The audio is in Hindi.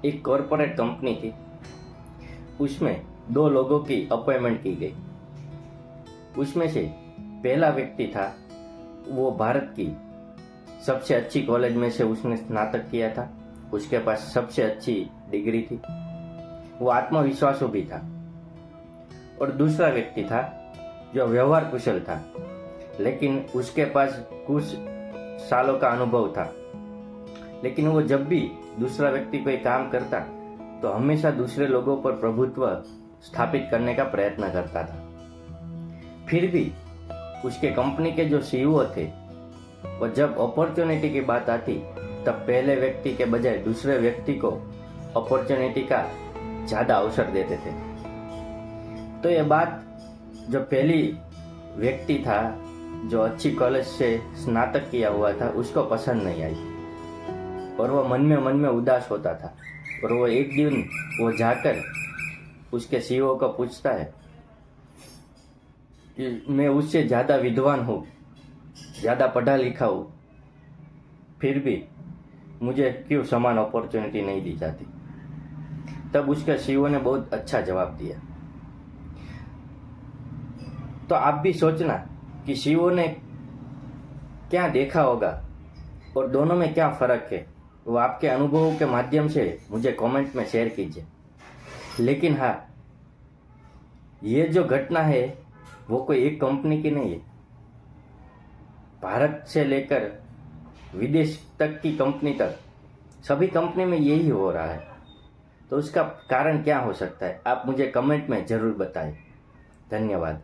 एक कॉरपोरेट कंपनी थी। उसमें 2 लोगों की अपॉइंटमेंट की गई। उसमें से पहला व्यक्ति था, वो भारत की सबसे अच्छी कॉलेज में से उसने स्नातक किया था। उसके पास सबसे अच्छी डिग्री थी, वो आत्मविश्वासु भी था। और दूसरा व्यक्ति था जो व्यवहार कुशल था, लेकिन उसके पास कुछ सालों का अनुभव था। लेकिन वो जब भी दूसरा व्यक्ति कोई काम करता तो हमेशा दूसरे लोगों पर प्रभुत्व स्थापित करने का प्रयत्न करता था। फिर भी उसके कंपनी के जो सीईओ थे, वो जब अपॉर्चुनिटी की बात आती तब पहले व्यक्ति के बजाय दूसरे व्यक्ति को अपॉर्चुनिटी का ज़्यादा अवसर देते थे। तो ये बात जो पहली व्यक्ति था जो अच्छी कॉलेज से स्नातक किया हुआ था, उसको पसंद नहीं आई और वो मन में उदास होता था। और वो एक दिन वो जाकर उसके सीईओ को पूछता है कि मैं उससे ज़्यादा विद्वान हूँ, ज़्यादा पढ़ा लिखा हूँ, फिर भी मुझे क्यों समान अपॉर्चुनिटी नहीं दी जाती। तब उसके सीईओ ने बहुत अच्छा जवाब दिया। तो आप भी सोचना कि सीईओ ने क्या देखा होगा और दोनों में क्या फ़र्क है, वो आपके अनुभवों के माध्यम से मुझे कमेंट में शेयर कीजिए। लेकिन हाँ, ये जो घटना है वो कोई एक कंपनी की नहीं है। भारत से लेकर विदेश तक की कंपनी तक सभी कंपनी में यही हो रहा है। तो उसका कारण क्या हो सकता है, आप मुझे कमेंट में ज़रूर बताएं। धन्यवाद।